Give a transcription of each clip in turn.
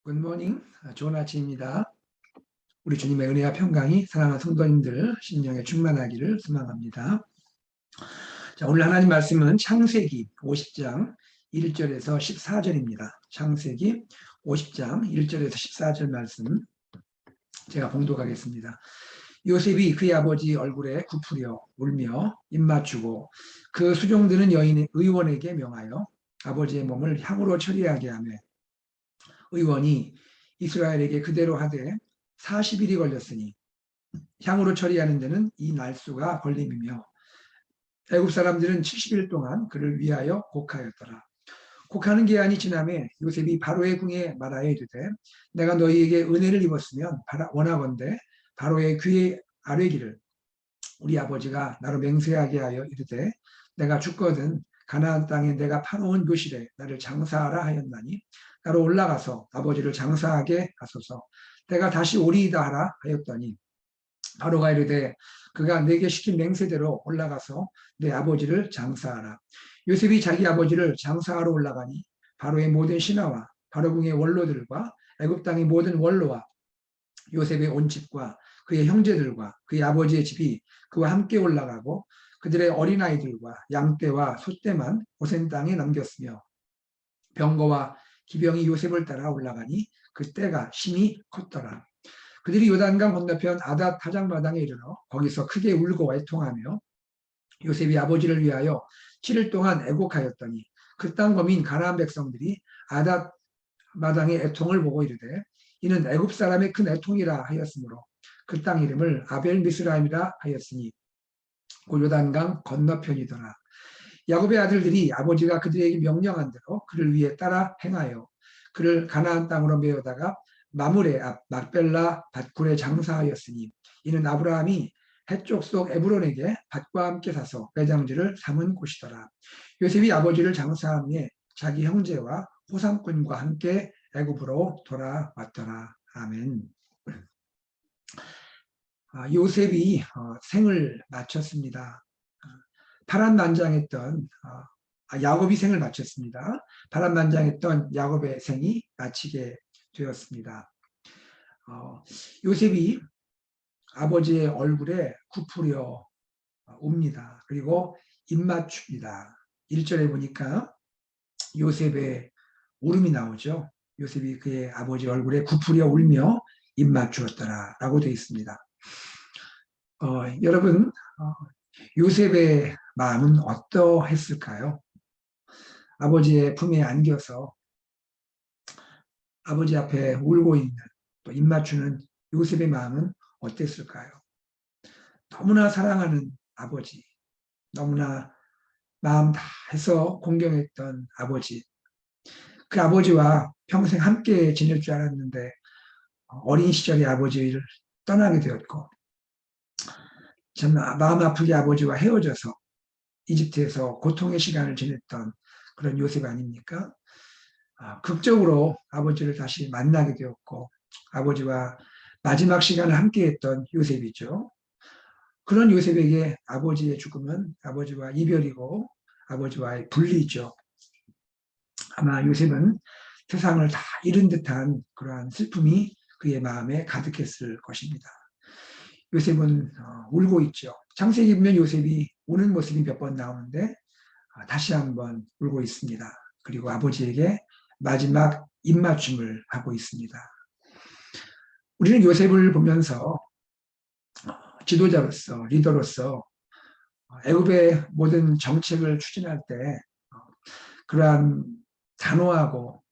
굿모닝, 좋은 아침입니다. 우리 주님의 은혜와 평강이 사랑하는 성도님들 심령에 충만하기를 소망합니다. 자, 오늘 하나님 말씀은 창세기 50장 1절에서 14절입니다. 창세기 50장 1절에서 14절 말씀 제가 봉독하겠습니다. 요셉이 그의 아버지 얼굴에 굽으려 울며 입맞추고 그 수종드는 여인의 의원에게 명하여 아버지의 몸을 향으로 처리하게 하며 의원이 이스라엘에게 그대로 하되 40일이 걸렸으니 향으로 처리하는 데는 이 날수가 걸림이며 애굽 사람들은 70일 동안 그를 위하여 곡하였더라. 곡하는 기한이 지남에 요셉이 바로의 궁에 말하여 이르되 내가 너희에게 은혜를 입었으면 원하건대 바로의 귀에 아뢰기를 우리 아버지가 나로 맹세하게 하여 이르되 내가 죽거든 가나안 땅에 내가 파놓은 묘실에 나를 장사하라 하였나니 나로 올라가서 아버지를 장사하게 하소서. 내가 다시 오리이다 하라 하였더니 바로가 이르되 그가 내게 시킨 맹세대로 올라가서 내 아버지를 장사하라. 요셉이 자기 아버지를 장사하러 올라가니 바로의 모든 신하와 바로궁의 원로들과 애굽 땅의 모든 원로와 요셉의 온 집과 그의 형제들과 그의 아버지의 집이 그와 함께 올라가고 그들의 어린아이들과 양떼와 소떼만 고센 땅에 남겼으며 병거와 기병이 요셉을 따라 올라가니 그 때가 심히 컸더라. 그들이 요단강 건너편 아닷 타작마당에 이르러 거기서 크게 울고 애통하며 요셉이 아버지를 위하여 7일 동안 애곡하였더니 그 땅 거민 가나안 백성들이 아닷 마당의 애통을 보고 이르되 이는 애굽 사람의 큰 애통이라 하였으므로 그 땅 이름을 아벨 미스라임이라 하였으니 곧 요단강 건너편이더라. 야곱의 아들들이 아버지가 그들에게 명령한 대로 그를 위해 따라 행하여 그를 가나안 땅으로 메어다가 마므레 앞 막벨라 밭굴에 장사하였으니 이는 아브라함이 해쪽 속 에브론에게 밭과 함께 사서 매장지를 삼은 곳이더라. 요셉이 아버지를 장사한 후에 자기 형제와 호상꾼과 함께 애굽으로 돌아왔더라. 아멘. 요셉이 생을 마쳤습니다. 파란만장했던 야곱이 생을 마쳤습니다. 파란만장했던 야곱의 생이 마치게 되었습니다. 요셉이 아버지의 얼굴에 굽으려 옵니다. 그리고 입맞춥니다. 1절에 보니까 요셉의 울음이 나오죠. 요셉이 그의 아버지 얼굴에 굽으려 울며 입맞추었더라 라고 되어 있습니다. 여러분, 요셉의 마음은 어떠했을까요? 아버지의 품에 안겨서 아버지 앞에 울고 있는 또 입맞추는 요셉의 마음은 어땠을까요? 너무나 사랑하는 아버지, 너무나 마음 다해서 공경했던 아버지, 그 아버지와 평생 함께 지낼 줄 알았는데 어린 시절에 아버지를 떠나게 되었고 참 마음 아프게 아버지와 헤어져서 이집트에서 고통의 시간을 지냈던 그런 요셉 아닙니까? 극적으로 아버지를 다시 만나게 되었고 아버지와 마지막 시간을 함께했던 요셉이죠. 그런 요셉에게 아버지의 죽음은 아버지와 이별이고 아버지와의 분리죠. 아마 요셉은 세상을 다 잃은 듯한 그러한 슬픔이 그의 마음에 가득했을 것입니다. 요셉은 울고 있죠. 창세기 보면 요셉이 우는 모습이 몇 번 나오는데 다시 한번 울고 있습니다. 그리고 아버지에게 마지막 입맞춤을 하고 있습니다. 우리는 요셉을 보면서 지도자로서 리더로서 애굽의 모든 정책을 추진할 때 그러한 단호하고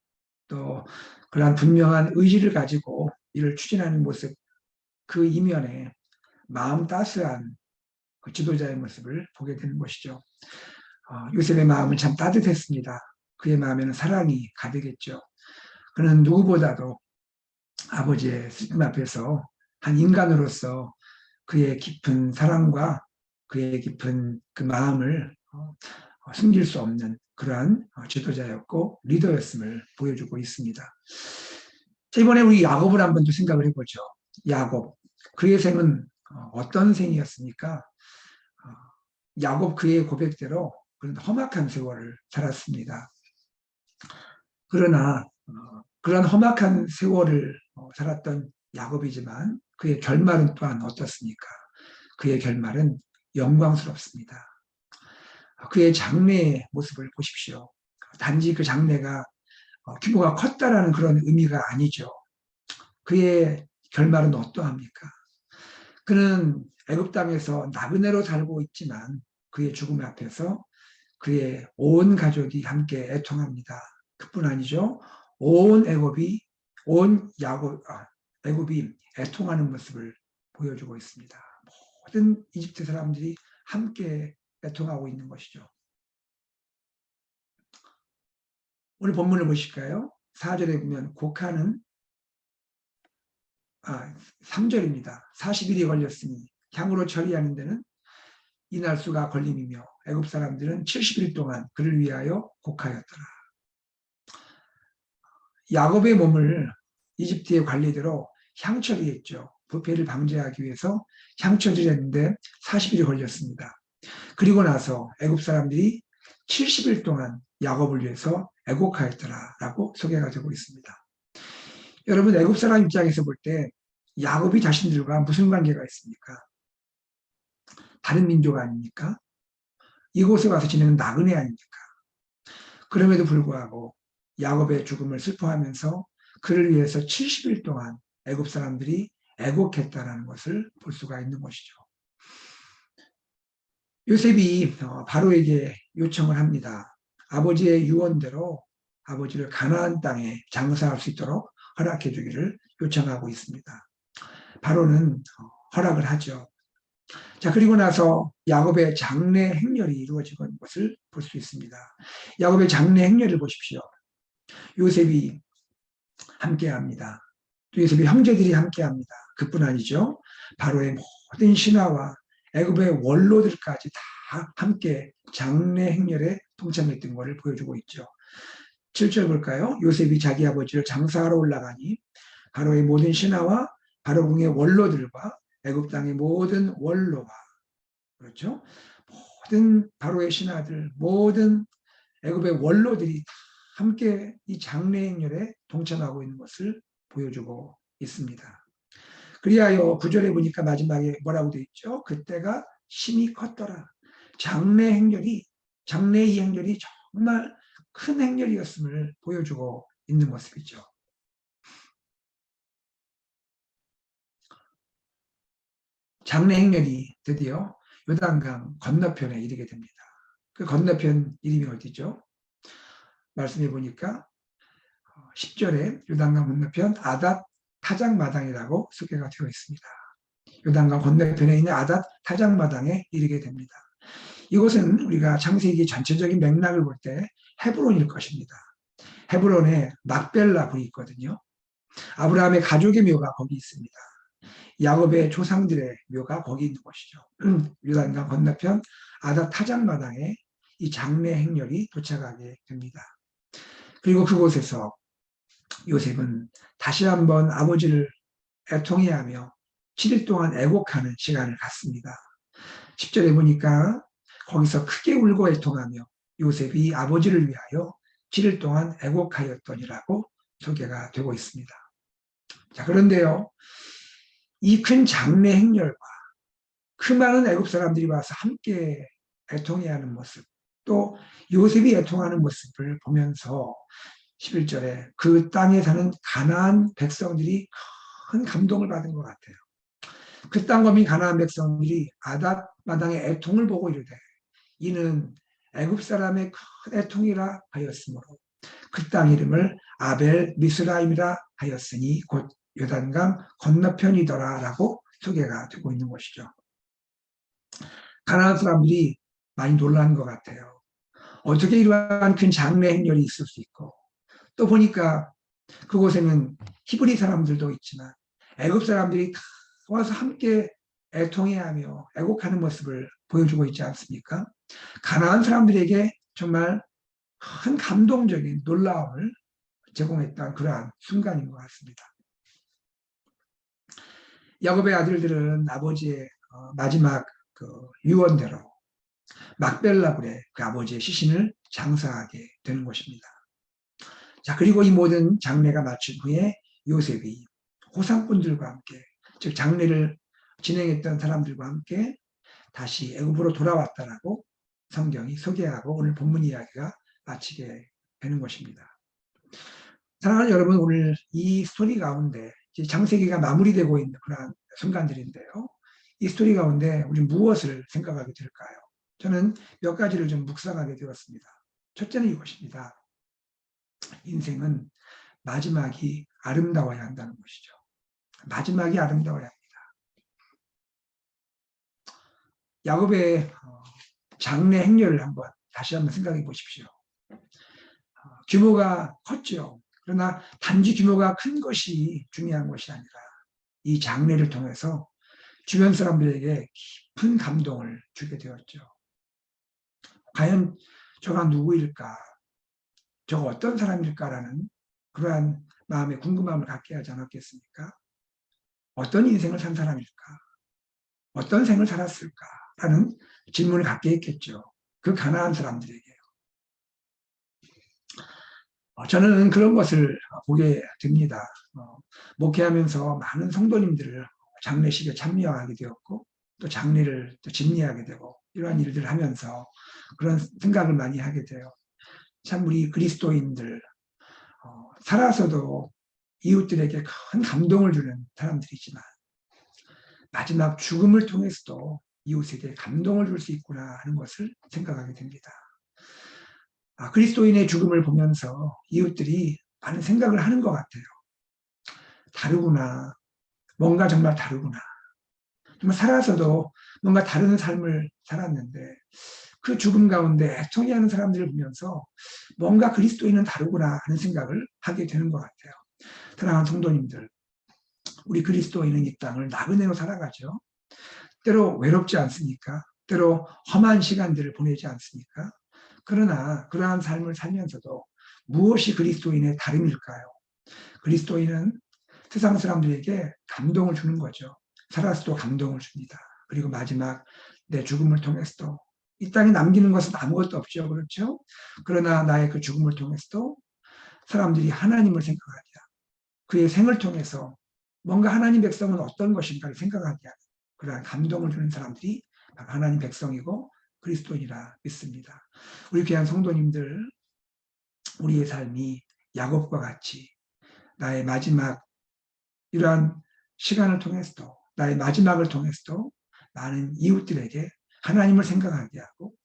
또 그러한 분명한 의지를 가지고 이를 추진하는 모습, 그 이면에 마음 따스한 그 지도자의 모습을 보게 되는 것이죠. 요셉의 마음은 참 따뜻했습니다. 그의 마음에는 사랑이 가득했죠. 그는 누구보다도 아버지의 슬픔 앞에서 한 인간으로서 그의 깊은 사랑과 그의 깊은 그 마음을 숨길 수 없는 그러한 지도자였고 리더였음을 보여주고 있습니다. 자, 이번에 우리 야곱을 한번 또 생각을 해보죠. 야곱, 그의 생은 어떤 생이었습니까? 야곱 그의 고백대로 그런 험악한 세월을 살았습니다. 그러나 그런 험악한 세월을 살았던 야곱이지만 그의 결말은 또한 어떻습니까? 그의 결말은 영광스럽습니다. 그의 장래의 모습을 보십시오. 단지 그 장래가 규모가 컸다라는 그런 의미가 아니죠. 그의 결말은 어떠합니까? 그는 애굽 땅에서 나그네로 살고 있지만 그의 죽음 앞에서 그의 온 가족이 함께 애통합니다. 그뿐 아니죠. 온 애굽이 애굽이 애통하는 모습을 보여주고 있습니다. 모든 이집트 사람들이 함께 애통하고 있는 것이죠. 오늘 본문을 보실까요? 4절에 보면 곡하는 3절입니다. 40일이 걸렸으니 향으로 처리하는 데는 이날 수가 걸림이며 애굽 사람들은 70일 동안 그를 위하여 곡하였더라. 야곱의 몸을 이집트의 관리대로 향처리했죠. 부패를 방지하기 위해서 향처리를 했는데 40일이 걸렸습니다. 그리고 나서 애굽 사람들이 70일 동안 야곱을 위해서 애곡하였더라라고 소개가 되고 있습니다. 여러분, 애굽 사람 입장에서 볼 때 야곱이 자신들과 무슨 관계가 있습니까? 다른 민족 아닙니까? 이곳에 와서 지내는 나그네 아닙니까? 그럼에도 불구하고 야곱의 죽음을 슬퍼하면서 그를 위해서 70일 동안 애굽 사람들이 애곡했다라는 것을 볼 수가 있는 것이죠. 요셉이 바로에게 요청을 합니다. 아버지의 유언대로 아버지를 가나안 땅에 장사할 수 있도록 허락해 주기를 요청하고 있습니다. 바로는 허락을 하죠. 자, 그리고 나서 야곱의 장래 행렬이 이루어지는 것을 볼 수 있습니다. 야곱의 장래 행렬을 보십시오. 요셉이 함께합니다. 또 요셉의 형제들이 함께합니다. 그뿐 아니죠. 바로의 모든 신하와 애굽의 원로들까지 다 함께 장래 행렬에 동참했던 것을 보여주고 있죠. 7절 볼까요? 요셉이 자기 아버지를 장사하러 올라가니 바로의 모든 신하와 바로궁의 원로들과 애굽 땅의 모든 원로와 그렇죠? 모든 바로의 신하들, 모든 애굽의 원로들이 함께 이 장래 행렬에 동참하고 있는 것을 보여주고 있습니다. 그리하여 9절에 보니까 마지막에 뭐라고 되어 있죠? 그때가 심히 컸더라. 장래 이 행렬이 정말 큰 행렬이었음을 보여주고 있는 모습이죠. 장래 행렬이 드디어 요단강 건너편에 이르게 됩니다. 그 건너편 이름이 어디죠? 말씀해 보니까 10절에 요단강 건너편 아닷 타작마당이라고 소개가 되어 있습니다. 요단강 건너편에 있는 아닷 타작마당에 이르게 됩니다. 이곳은 우리가 창세기 전체적인 맥락을 볼 때 헤브론일 것입니다. 헤브론에 막벨라 굴이 있거든요. 아브라함의 가족의 묘가 거기 있습니다. 야곱의 조상들의 묘가 거기 있는 것이죠. 요단강 건너편 아닷 타작마당에 이 장래 행렬이 도착하게 됩니다. 그리고 그곳에서 요셉은 다시 한번 아버지를 애통해 하며 7일 동안 애곡하는 시간을 갖습니다. 10절에 보니까 거기서 크게 울고 애통하며 요셉이 아버지를 위하여 7일 동안 애곡하였더니라고 소개가 되고 있습니다. 자, 그런데요, 이 큰 장래 행렬과 그 많은 애굽 사람들이 와서 함께 애통해 하는 모습, 또 요셉이 애통하는 모습을 보면서 11절에 그 땅에 사는 가나안 백성들이 큰 감동을 받은 것 같아요. 그 땅 거민 가나안 백성들이 아닷 마당의 애통을 보고 이르되 이는 애굽 사람의 큰 애통이라 하였으므로 그 땅 이름을 아벨 미스라임이라 하였으니 곧 요단강 건너편이더라라고 소개가 되고 있는 것이죠. 가나안 사람들이 많이 놀란 것 같아요. 어떻게 이러한 큰 장래 행렬이 있을 수 있고 또 보니까 그곳에는 히브리 사람들도 있지만 애굽 사람들이 다 와서 함께 애통해하며 애곡하는 모습을 보여주고 있지 않습니까? 가나안 사람들에게 정말 큰 감동적인 놀라움을 제공했던 그러한 순간인 것 같습니다. 야곱의 아들들은 아버지의 마지막 그 유언대로 막벨라굴에 그 아버지의 시신을 장사하게 되는 것입니다. 자, 그리고 이 모든 장례가 마친 후에 요셉이 호상꾼들과 함께, 즉 장례를 진행했던 사람들과 함께 다시 애굽으로 돌아왔다라고 성경이 소개하고 오늘 본문 이야기가 마치게 되는 것입니다. 사랑하는 여러분, 오늘 이 스토리 가운데 창세기가 마무리되고 있는 그런 순간들인데요. 이 스토리 가운데 우리 무엇을 생각하게 될까요? 저는 몇 가지를 좀 묵상하게 되었습니다. 첫째는 이것입니다. 인생은 마지막이 아름다워야 한다는 것이죠. 마지막이 아름다워야 합니다. 야곱의 장래 행렬을 다시 한번 생각해 보십시오. 규모가 컸죠. 그러나 단지 규모가 큰 것이 중요한 것이 아니라 이 장례를 통해서 주변 사람들에게 깊은 감동을 주게 되었죠. 과연 저가 누구일까? 저가 어떤 사람일까라는 그러한 마음의 궁금함을 갖게 하지 않았겠습니까? 어떤 인생을 산 사람일까? 어떤 생을 살았을까라는 질문을 갖게 했겠죠. 그 가난한 사람들에게요. 저는 그런 것을 보게 됩니다. 목회하면서 많은 성도님들을 장례식에 참여하게 되었고 또 장례를 또 집례하게 되고 이러한 일들을 하면서 그런 생각을 많이 하게 돼요. 참 우리 그리스도인들 살아서도 이웃들에게 큰 감동을 주는 사람들이지만 마지막 죽음을 통해서도 이웃에게 감동을 줄 수 있구나 하는 것을 생각하게 됩니다. 그리스도인의 죽음을 보면서 이웃들이 많은 생각을 하는 것 같아요. 다르구나. 뭔가 정말 다르구나. 정말 살아서도 뭔가 다른 삶을 살았는데 그 죽음 가운데 애통해하는 사람들을 보면서 뭔가 그리스도인은 다르구나 하는 생각을 하게 되는 것 같아요. 사랑하는 성도님들, 우리 그리스도인은 이 땅을 나그네로 살아가죠. 때로 외롭지 않습니까? 때로 험한 시간들을 보내지 않습니까? 그러나 그러한 삶을 살면서도 무엇이 그리스도인의 다름일까요? 그리스도인은 세상 사람들에게 감동을 주는 거죠. 살아서도 감동을 줍니다. 그리고 마지막 내 죽음을 통해서도 이 땅에 남기는 것은 아무것도 없죠. 그렇죠? 그러나 나의 그 죽음을 통해서도 사람들이 하나님을 생각하게 하고 그의 생을 통해서 뭔가 하나님 백성은 어떤 것인가를 생각하게 하고 그러한 감동을 주는 사람들이 하나님 백성이고 그리스도인이라 믿습니다. 우리 귀한 성도님들, 우리의 삶이 야곱과 같이 나의 마지막 이러한 시간을 통해서도 나의 마지막을 통해서도 많은 이웃들에게 하나님을 생각하게 하고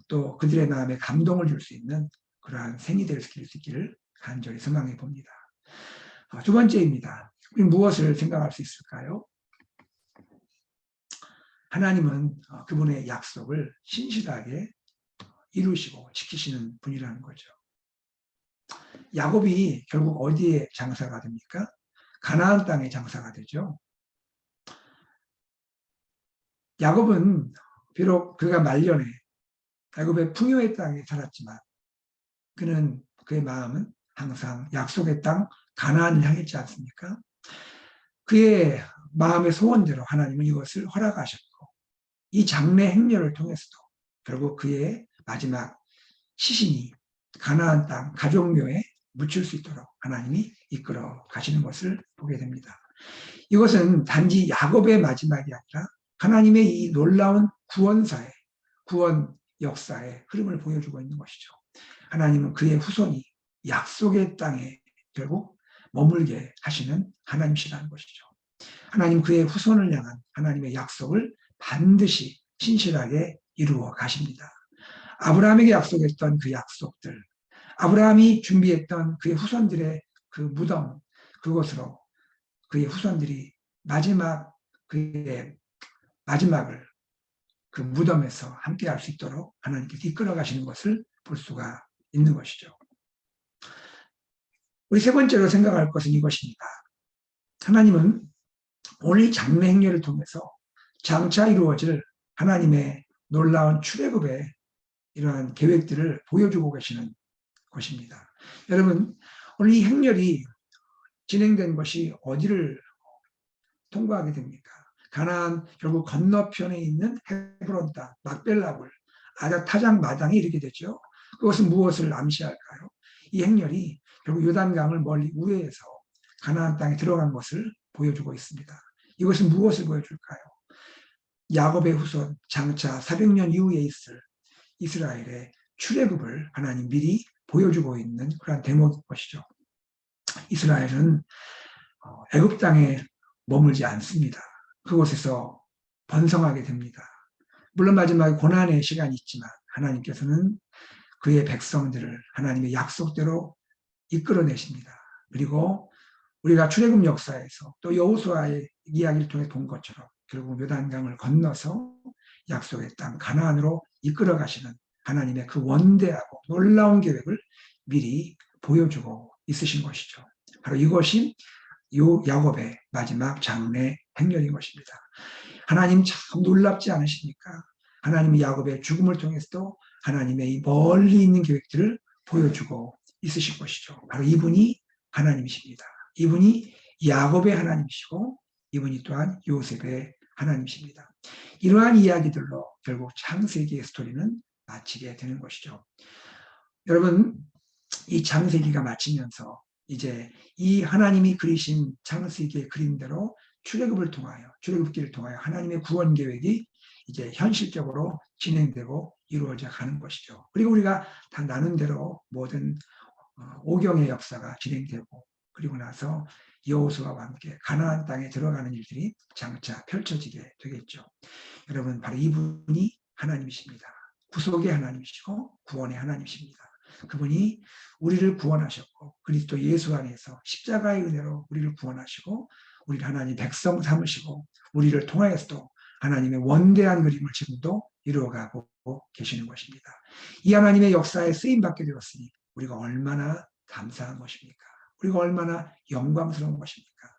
또 그들의 마음에 감동을 줄 수 있는 그러한 생이 될 수 있기를 간절히 소망해 봅니다. 두 번째입니다. 우리 무엇을 생각할 수 있을까요? 하나님은 그분의 약속을 신실하게 이루시고 지키시는 분이라는 거죠. 야곱이 결국 어디에 장사가 됩니까? 가나안 땅에 장사가 되죠. 야곱은 비록 그가 말년에 야곱의 풍요의 땅에 살았지만 그의 마음은 항상 약속의 땅 가나안을 향했지 않습니까? 그의 마음의 소원대로 하나님은 이것을 허락하셨고 이 장래 행렬을 통해서도 결국 그의 마지막 시신이 가나안 땅 가족묘에 묻힐 수 있도록 하나님이 이끌어 가시는 것을 보게 됩니다. 이것은 단지 야곱의 마지막이 아니라 하나님의 이 놀라운 구원사의 구원 역사의 흐름을 보여주고 있는 것이죠. 하나님은 그의 후손이 약속의 땅에 결국 머물게 하시는 하나님이시라는 것이죠. 하나님 그의 후손을 향한 하나님의 약속을 반드시 신실하게 이루어 가십니다. 아브라함에게 약속했던 그 약속들, 아브라함이 준비했던 그의 후손들의 그 무덤, 그곳으로 그의 후손들이 그의 마지막을 그 무덤에서 함께 할 수 있도록 하나님께서 이끌어 가시는 것을 볼 수가 있는 것이죠. 우리 세 번째로 생각할 것은 이것입니다. 하나님은 오늘 장래 행렬을 통해서 장차 이루어질 하나님의 놀라운 출애굽의 이러한 계획들을 보여주고 계시는 것입니다. 여러분, 오늘 이 행렬이 진행된 것이 어디를 통과하게 됩니까? 가나안 결국 건너편에 있는 헤브론 땅, 막벨라굴, 아닥 타작 마당에 이르게 되죠. 그것은 무엇을 암시할까요? 이 행렬이 결국 요단강을 멀리 우회해서 가나안 땅에 들어간 것을 보여주고 있습니다. 이것은 무엇을 보여줄까요? 야곱의 후손 장차 400년 이후에 있을 이스라엘의 출애굽을 하나님 미리 보여주고 있는 그런 대목인 것이죠. 이스라엘은 애굽 땅에 머물지 않습니다. 그곳에서 번성하게 됩니다. 물론 마지막에 고난의 시간이 있지만 하나님께서는 그의 백성들을 하나님의 약속대로 이끌어내십니다. 그리고 우리가 출애굽 역사에서 또 여호수아의 이야기를 통해 본 것처럼 결국 요단강을 건너서 약속의 땅 가나안으로 이끌어 가시는 하나님의 그 원대하고 놀라운 계획을 미리 보여주고 있으신 것이죠. 바로 이것이 야곱의 마지막 장래 행렬인 것입니다. 하나님 참 놀랍지 않으십니까? 하나님이 야곱의 죽음을 통해서도 하나님의 이 멀리 있는 계획들을 보여주고 있으신 것이죠. 바로 이분이 하나님이십니다. 이분이 야곱의 하나님이시고 이분이 또한 요셉의 하나님이십니다. 이러한 이야기들로 결국 창세기의 스토리는 마치게 되는 것이죠. 여러분, 이 창세기가 마치면서 이제 이 하나님이 그리신 창세기의 그림대로 출애굽길을 통하여 하나님의 구원 계획이 이제 현실적으로 진행되고 이루어져 가는 것이죠. 그리고 우리가 다 나눈 대로 모든 오경의 역사가 진행되고 그리고 나서 여호수아와 함께 가나안 땅에 들어가는 일들이 장차 펼쳐지게 되겠죠. 여러분, 바로 이분이 하나님이십니다. 구속의 하나님이시고 구원의 하나님이십니다. 그분이 우리를 구원하셨고 그리스도 예수 안에서 십자가의 은혜로 우리를 구원하시고 우리를 하나님 백성 삼으시고 우리를 통하여서도 하나님의 원대한 그림을 지금도 이루어가고 계시는 것입니다. 이 하나님의 역사에 쓰임받게 되었으니 우리가 얼마나 감사한 것입니까? 우리가 얼마나 영광스러운 것입니까?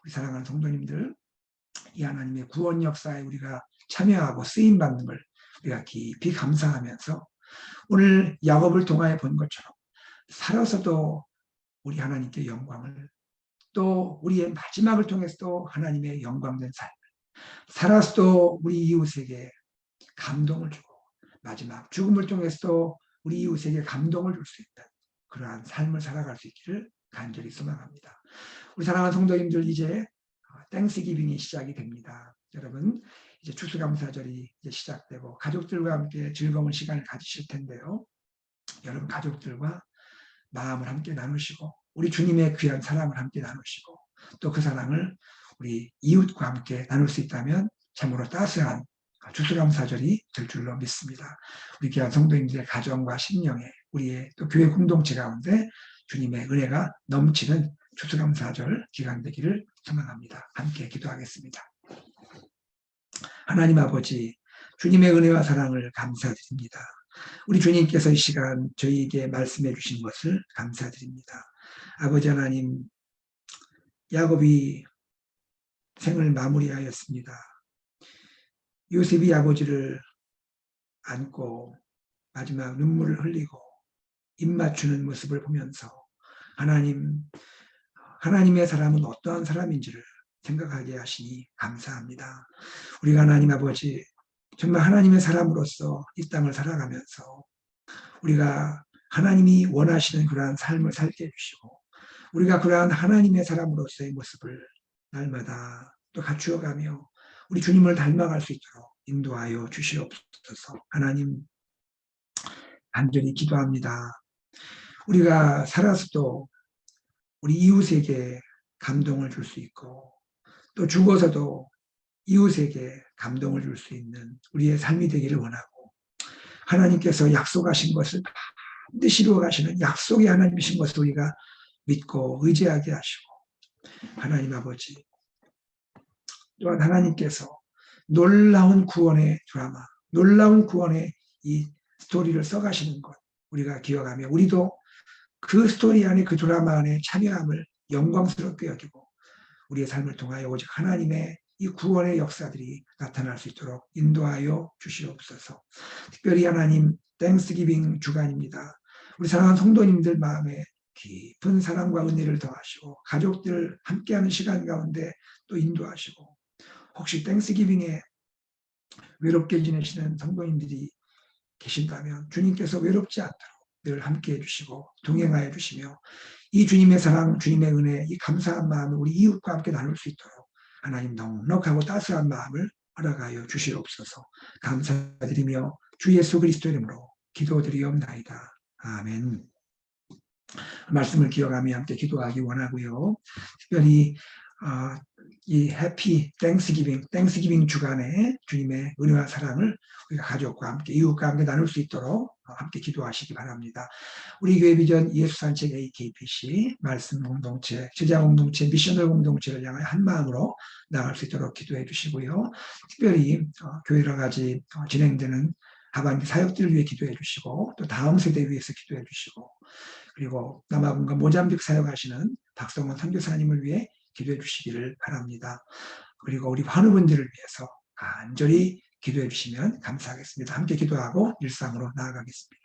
우리 사랑하는 성도님들, 이 하나님의 구원 역사에 우리가 참여하고 쓰임받는 걸 우리가 깊이 감사하면서 오늘 야곱을 통하여 본 것처럼 살아서도 우리 하나님께 영광을, 또 우리의 마지막을 통해서도 하나님의 영광된 삶, 살아서도 우리 이웃에게 감동을 주고 마지막 죽음을 통해서도 우리 이웃에게 감동을 줄 수 있는 그러한 삶을 살아갈 수 있기를 간절히 소망합니다. 우리 사랑하는 성도님들, 이제 땡스기빙이 시작이 됩니다. 여러분, 이제 추수감사절이 이제 시작되고 가족들과 함께 즐거운 시간을 가지실 텐데요. 여러분, 가족들과 마음을 함께 나누시고 우리 주님의 귀한 사랑을 함께 나누시고 또 그 사랑을 우리 이웃과 함께 나눌 수 있다면 참으로 따스한 추수감사절이 될 줄로 믿습니다. 우리 귀한 성도님들의 가정과 심령에 우리의 또 교회 공동체 가운데 주님의 은혜가 넘치는 추수감사절 기간 되기를 소망합니다. 함께 기도하겠습니다. 하나님 아버지, 주님의 은혜와 사랑을 감사드립니다. 우리 주님께서 이 시간 저희에게 말씀해 주신 것을 감사드립니다. 아버지 하나님, 야곱이 생을 마무리하였습니다. 요셉이 아버지를 안고 마지막 눈물을 흘리고 입 맞추는 모습을 보면서 하나님의 사람은 어떠한 사람인지를 생각하게 하시니 감사합니다. 우리가 하나님 아버지, 정말 하나님의 사람으로서 이 땅을 살아가면서 우리가 하나님이 원하시는 그러한 삶을 살게 해주시고 우리가 그러한 하나님의 사람으로서의 모습을 날마다 또 갖추어가며 우리 주님을 닮아갈 수 있도록 인도하여 주시옵소서. 하나님, 간절히 기도합니다. 우리가 살아서도 우리 이웃에게 감동을 줄 수 있고 또 죽어서도 이웃에게 감동을 줄 수 있는 우리의 삶이 되기를 원하고 하나님께서 약속하신 것을 반드시 이루어 가시는 약속의 하나님이신 것을 우리가 믿고 의지하게 하시고 하나님 아버지, 또한 하나님께서 놀라운 구원의 드라마, 놀라운 구원의 이 스토리를 써가시는 것 우리가 기억하며 우리도 그 스토리 안에 그 드라마 안에 참여함을 영광스럽게 여기고 우리의 삶을 통하여 오직 하나님의 이 구원의 역사들이 나타날 수 있도록 인도하여 주시옵소서. 특별히 하나님, 땡스기빙 주간입니다. 우리 사랑하는 성도님들 마음에 깊은 사랑과 은혜를 더하시고 가족들 함께하는 시간 가운데 또 인도하시고 혹시 땡스기빙에 외롭게 지내시는 성도님들이 계신다면 주님께서 외롭지 않도록 늘 함께해 주시고 동행하여 주시며 이 주님의 사랑, 주님의 은혜, 이 감사한 마음을 우리 이웃과 함께 나눌 수 있도록 하나님 넉넉하고 따스한 마음을 허락하여 주시옵소서. 감사드리며 주 예수 그리스도 이름으로 기도드리옵나이다. 아멘. 말씀을 기억하며 함께 기도하기 원하고요. 특별히 이 해피 땡스기빙 주간에 주님의 은혜와 사랑을 우리가 가족과 함께 이웃과 함께 나눌 수 있도록 함께 기도하시기 바랍니다. 우리 교회 비전 예수산책 AKPC 말씀 공동체, 제자 공동체, 미셔널 공동체를 향해 한 마음으로 나갈 수 있도록 기도해 주시고요. 특별히 교회 여러 가지 진행되는 하반기 사역들을 위해 기도해 주시고 또 다음 세대 위해서 기도해 주시고 그리고 남아공과 모잠비크 사역하시는 박성원 선교사님을 위해 기도해 주시기를 바랍니다. 그리고 우리 환우분들을 위해서 간절히 기도해 주시면 감사하겠습니다. 함께 기도하고 일상으로 나아가겠습니다.